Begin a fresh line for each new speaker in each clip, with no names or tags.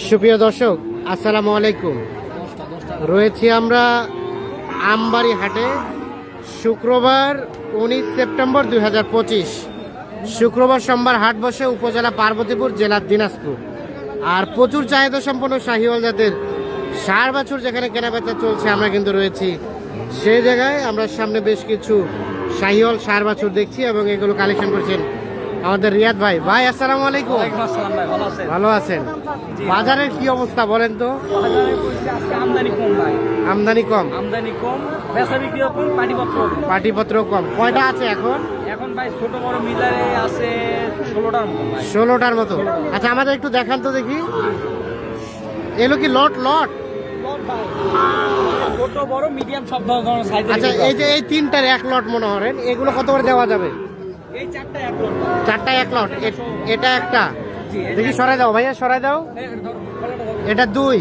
সুপ্রিয় দর্শক, আসসালামু আলাইকুম। রয়েছি আমরা আমবাড়ি হাটে। শুক্রবার 19 সেপ্টেম্বর 2025। শুক্রবার সোমবার হাট বসে উপজেলা পার্বতীপুর, জেলা দিনাজপুর। আর প্রচুর চাহিদা সম্পন্ন শাহিওয়াল জাতের ষাঁড় বাছুর যেখানে কেনাবেচা চলছে, আমরা কিন্তু রয়েছি সেই জায়গায়। আমরা সামনে বেশ কিছু শাহিওয়াল ষাঁড় বাছুর দেখছি এবং এগুলো কালেকশন করছেন আমাদের রিয়াদ ভাই। ভাই আসসালামু আলাইকুম। ভালো আছেন? বাজারের কি অবস্থা বলেন তো?
আমদানি কম ভাই,
আমদানি কম,
বেচা বিক্রি কম,
পাটিপত্র কম। কয়টা আছে এখন?
এখন ভাই ছোট বড় মিলারে আছে 16টার মতো ভাই।
16টার মতো। আচ্ছা, আমাদের একটু দেখান তো দেখি। এগুলো কি লট লট?
ছোট বড় মিডিয়াম সব ধরনের সাইজ।
আচ্ছা, এই যে এই তিনটার এক লট মনে করেন, এগুলো কত করে দেওয়া যাবে?
এই চারটা এক লট।
চারটা এক লট। এটা একটা দেখি, সরাই দাও ভাইয়া, সরাই দাও। এটা দুই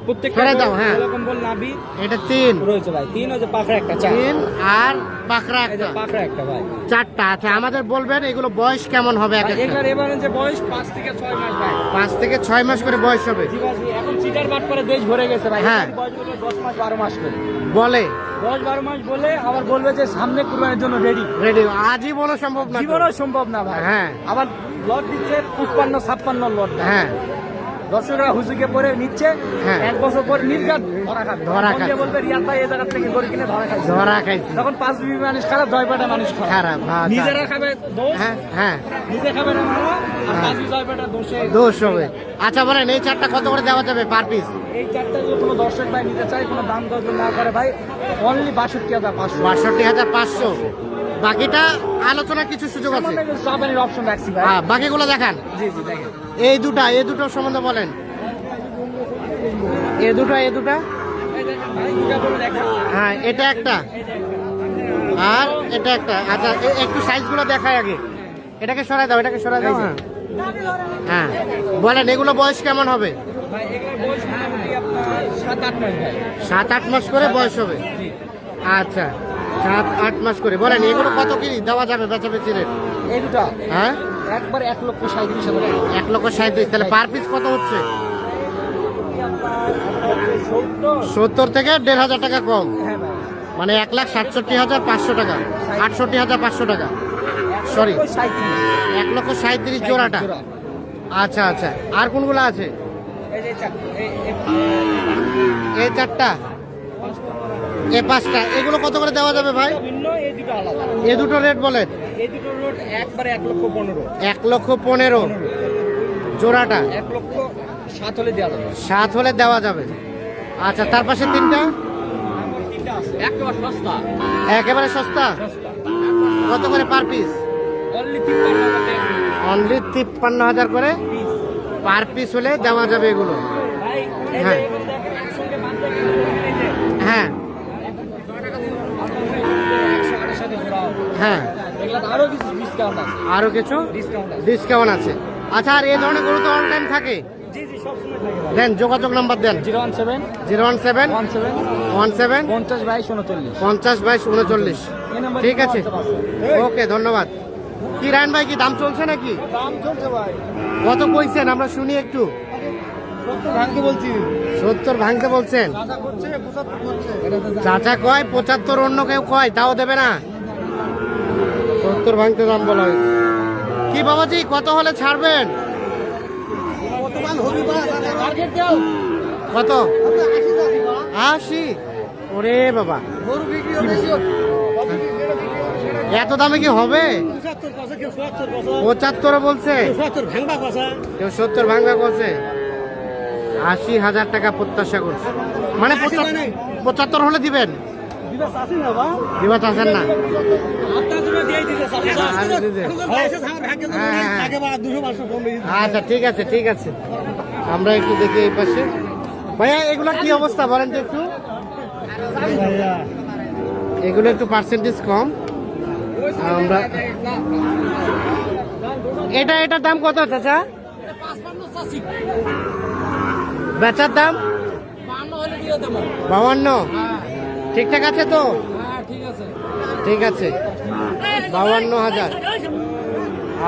প্রত্যেকটা
সরাই দাও। হ্যাঁ,
এরকম বল নাভি।
এটা তিন
রয়েছে ভাই, তিন হচ্ছে পাখরা একটা, চার
তিন আর পাকড়া
এই যে
একটা,
পাখরা একটা ভাই,
চারটা। আচ্ছা, আমাদের বলবেন এগুলো বয়স কেমন হবে? এক একটা
এবারে যে বয়স 5 থেকে 6 মাস ভাই।
5 থেকে 6 মাস করে বয়স হবে।
জি ভাই, এখন সিটার বাট করে দেশ ভরে গেছে ভাই।
হ্যাঁ।
বয়স বলে 10 মাস 12 মাস করে
বলে
10-12 মাস বলে, আবার বলবে যে সামনে কুরবানির জন্য রেডি।
রেডি। আজই বলা সম্ভব না তো।
জীবনও সম্ভব না ভাই।
হ্যাঁ।
আবার লট দিচ্ছে 55-56 লট।
হ্যাঁ,
দর্শকরা হুজুকে পরে নিচ্ছে।
হ্যাঁ।
1 বছর পর নির্ঘাত ধরা খাবে।
ধরা
তখন
খাচ্ছে।
যে বলবে রিয়াদ ভাই এই জায়গা থেকে গরু কিনে ধরা খাচ্ছে।
ধরা খাইছি।
তখন 5 বিবি মানুষ খারাপ, 2 পাটা মানুষ
খারাপ। আচ্ছা।
নিজেরা খাবে দোষ,
হ্যাঁ হ্যাঁ,
নিজে খাবে না মামা, আর
হ্যাঁ।
5 বিবি 2 পাটা দোষে
দোষ হবে। আচ্ছা বলেন, এই চারটা কত করে দেওয়া যাবে পার পিস?
এই চারটা যদি কোনো দর্শক ভাই নিতে চায়, কোনো দাম দর না করে ভাই, অনলি 62,500।
62,500। বাকিটা আলোচনা কিছু সুযোগ আছে।
সাবানের অপশন রাখছি ভাই।
হ্যাঁ, বাকিগুলো দেখান।
জি জি দেখেন।
এই দুটো সম্বন্ধে বলেন। এই দুটো
এই দেখেন ভাই, দুটা করে দেখেন।
হ্যাঁ, এটা একটা আর এটা একটা। আচ্ছা, একটু সাইজগুলো দেখাই আগে। এটাকে সরাই দাও, এটাকে সরাই দাও। হ্যাঁ হ্যাঁ, বলেন এগুলো বয়স কেমন হবে?
ভাই এগুলোর বয়স মোটামুটি আপনার 7-8 মাস ভাই।
7-8 মাস করে বয়স হবে।
জি।
আচ্ছা, 7-8 মাস করে। বলেন এগুলো কত কি দেওয়া যাবে বেচাবেচি রেট?
এই দুটা
হ্যাঁ,
একবার 1,37,000 টাকা।
1,37,000। তাহলে পার পিস কত হচ্ছে? 70 থেকে 1,500 টাকা কম।
হ্যাঁ ভাই,
মানে 1,67,500 টাকা, 68,500 টাকা। সরি, 1,37,000 জোড়াটা। আচ্ছা আচ্ছা, আর কোনগুলো আছে?
এই যে চারটে,
এই চারটা, এই পাঁচটা। এগুলো কত করে দেওয়া যাবে ভাই?
ভিন্ন, এই দুটো আলাদা।
এ দুটো রেট বলেন।
এই দুটো রোড একবারে 1,15,000।
1,15,000 জোড়াটা।
1,07,000 হলে দেওয়া যাবে।
7 হলে দেওয়া যাবে। আচ্ছা, তার পাশে তিনটা
আমার তিনটা আছে, একেবারে সস্তা।
একেবারে সস্তা। কত করে পার পিস?
অনলি 53,000 টাকা
অনলি 53,000 করে
পিস।
পার পিস হলে দেওয়া যাবে এগুলো।
ভাই এই
হ্যাঁ।
যে এগুলো দেখেন, একসঙ্গে বাঁধতে গেলে এই যে
হ্যাঁ
100 সাথে জোড়া হবে।
হ্যাঁ,
এগুলো আরো কিছু ডিসকাউন্ট আছে।
আরো কিছু
ডিসকাউন্ট আছে।
ডিসকাউন্ট আছে। আচ্ছা, আর এই ধরনের গরু তো অল টাইম থাকে।
জি জি, সব সময় থাকে ভাই।
দেন, যোগাযোগ নাম্বার দেন।
017
017
17
17
50 22 39।
50/39।
এই নাম্বারে
ঠিক আছে,
WhatsApp আছে।
ওকে, ধন্যবাদ। কি রায়ন ভাই, কি দাম চলছে নাকি?
দাম চলছে ভাই,
কত কইছেন আমরা শুনি একটু?
70 ভাঙতে বলছি।
70 ভাঙতে বলছেন।
দাদা করছে 75 করছে।
চাচা কয় 75, অন্য কেউ কয় তাও দেবে না। 70 ভাঙতে দাম বলা হয়েছে। কি বাবাজি, কত হলে ছাড়বেন?
বর্তমান হবিবা টার্গেট দাও।
কত? 80? ওরে বাবা,
গরু বিক্রি হচ্ছে
এত দামে কি হবে?
75 কথা, কেউ 70 কথা,
75 বলছে,
70 ভাঙবা কথা।
কেউ 70 ভাঙা করছে। 80,000 টাকা প্রত্যাশা করছে। মানে 75 হলে দিবেন?
দিবা চাষি না বা
দিবা চাচ্ছেন না?
আপনার জন্য দিয়ে দিতে চাষি।
হ্যাঁ, হ্যাঁ।
আগে বা 200-500 কম বেশি।
আচ্ছা, ঠিক আছে ঠিক আছে, আমরা একটু দেখি এই পাশে। ভাইয়া এগুলো কি অবস্থা বলেন তো একটু? এগুলো একটু পার্সেন্টেজ কম। আমরা এটার দাম কত চাচা?
55 চাষি।
বেচার দাম
52 হলে দিয়ে দেবো।
52। ঠিকঠাক আছে তো?
হ্যাঁ ঠিক আছে।
ঠিক আছে, 52,000।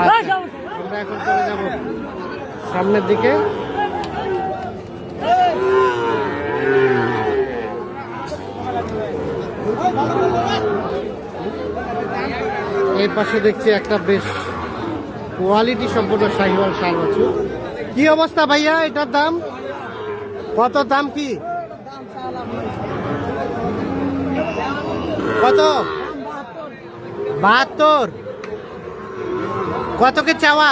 আচ্ছা, আমরা এখন চলে যাব সামনের দিকে। এই পাশে দেখছি একটা বেশ কোয়ালিটি সম্পূর্ণ শাহিওয়াল ষাঁড় বাছুর। কি অবস্থা ভাইয়া এটার দাম? কত দাম কি? কত? 72। কত কি চাওয়া?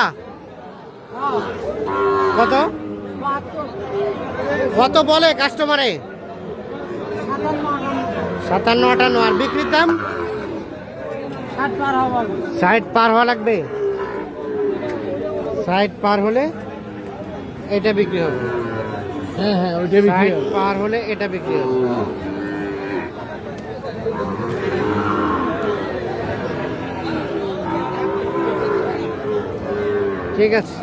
কত কত বলে কাস্টমারে? 57-58। আর বিক্রির দাম 60 পার হওয়া লাগবে। 60 পার হলে এটা বিক্রি হবে।
হ্যাঁ হ্যাঁ ওইটা বিক্রি
60 পার হলে এটা বিক্রি হবে। ঠিক আছে।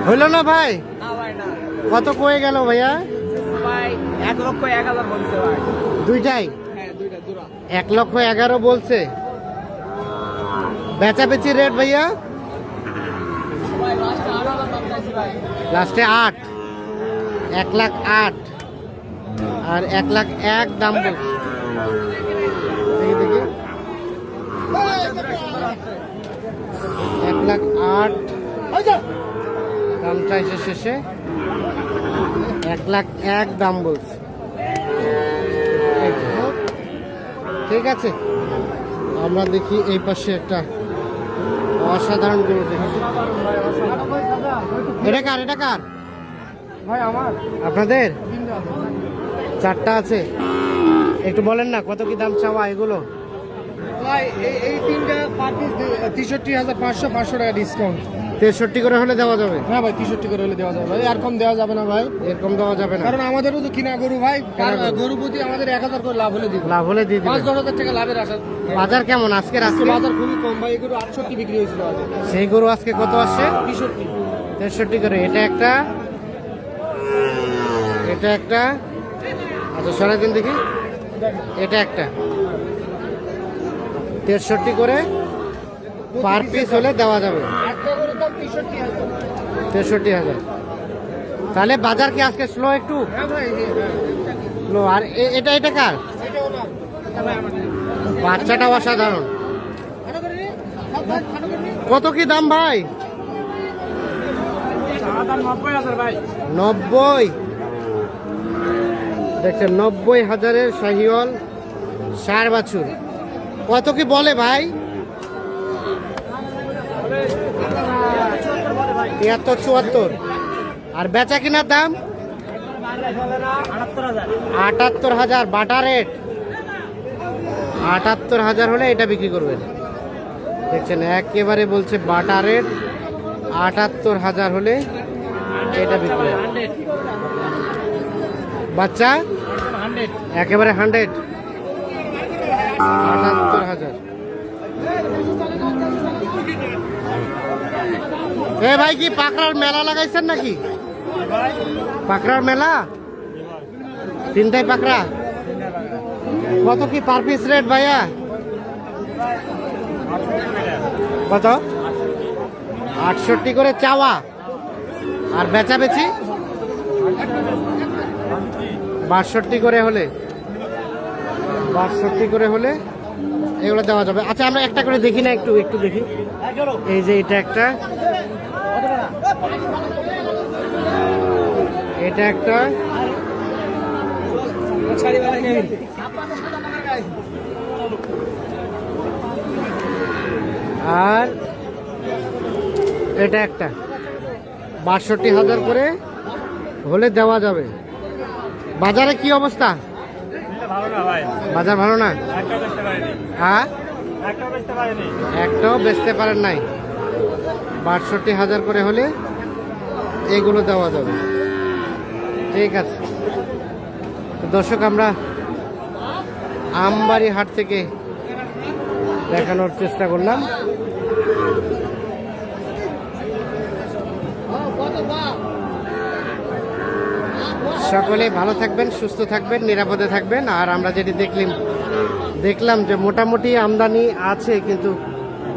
হইল না ভাই? কত কয়ে গেল ভাইয়া?
ভাই 1,01,000 বলছে ভাই।
দুইটাই
হ্যাঁ দুইটা জোড়া।
1,11,000 বলছে। বেচাবেচি রেট ভাইয়া?
ভাই লাস্টে 8,000 দাম চাইছি ভাই।
লাস্টে 8, 1,08,000 আর 1,01,000 দাম বলছে। দেখি দেখি 1,08,000 দাম চাইছে শেষে। 1,01,000 দাম বলছে। ঠিক আছে, আমরা দেখি এই পাশে একটা অসাধারণ গরু দেখছি। এটা কার? এটা কার
ভাই আমার
আপনাদের? 4টা আছে। একটু বলেন না কত কি দাম চাওয়া এগুলো?
ভাই এই তিনটা পার পিস 63,500 500 টাকা ডিসকাউন্ট।
63 করে হলে দেওয়া যাবে?
হ্যাঁ ভাই 63 করে হলে দেওয়া যাবে ভাই, আর কম দেওয়া যাবে না ভাই,
এরকম দেওয়া যাবে না,
কারণ আমাদেরও তো কিনা গরু ভাই।
কেনা গরু।
গরু প্রতি আমাদের 1,000 করে লাভ হলে দিব,
লাভ হলে দিয়ে দিবেন।
5-10,000 টাকা লাভের আশা।
বাজার কেমন আজকের?
আজকে
আজকে
বাজার খুবই কম ভাই, এই গরু 68 বিক্রি হয়েছিল আজকে।
সেই গরু আজকে কত আসছে?
63।
63 করে। এটা একটা, এটা একটা। আচ্ছা সরাই দিন দেখি। এটা একটা 63 করে পার পিস হলে দেওয়া যাবে।
একটা গরুর দাম 63,000।
63,000। তাহলে বাজার কি আজকে স্লো? একটু
হ্যাঁ ভাই হ্যাঁ।
স্লো। আর এটা এটা কার?
এটাও না। হ্যাঁ ভাই আমাদের।
বাচ্চাটাও অসাধারণ।
খাটো করে নি, সব ভাই খাটো করে নি।
কত কি দাম ভাই?
চাওয়া দাম 90,000 ভাই।
90। দেখছেন 90,000-এর শাহিওয়াল ষাঁড় বাছুর। কত কি বলে ভাই? 73-74। আর বেচা কিনার দাম 78,000। বাটা রেট 78,000 হলে এটা বিক্রি করবেন। দেখছেন একেবারে বলছে বাটা রেট 78,000 হলে এটা বিক্রি হবে। বাচ্চা একেবারে 100। 78,000। এ ভাই কি পাকড়ার মেলা লাগাইছেন নাকি? পাকড়ার মেলা? তিনটাই পাকড়া। কত কি পার পিস রেট ভাইয়া? কত? 68 করে চাওয়া। আর বেচা বেচি 62 করে হলে, 62 করে হলে এগুলো দেওয়া যাবে। আচ্ছা আমরা একটা করে দেখি না, একটু একটু দেখি। এই যে এটা একটা, এটা একটা, আর এটা একটা। 62,000 করে হলে দেওয়া যাবে। বাজারে কি অবস্থা? বাজার ভালো না? হ্যাঁ, একটাও বেচতে পারেন নাই। 62,000 করে হলে এগুলো দেওয়া যাবে। ঠিক আছে তো দর্শক, আমরা আমবাড়ি হাট থেকে দেখানোর চেষ্টা করলাম। সকলে ভালো থাকবেন, সুস্থ থাকবেন, নিরাপদে থাকবেন। আর আমরা যেটি দেখলাম যে মোটামুটি আমদানি আছে, কিন্তু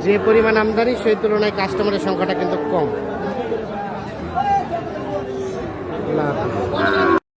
যে পরিমাণ আমদানি সেই তুলনায় কাস্টমারের সংখ্যাটা কিন্তু কম। আল্লাহ হাফেজ।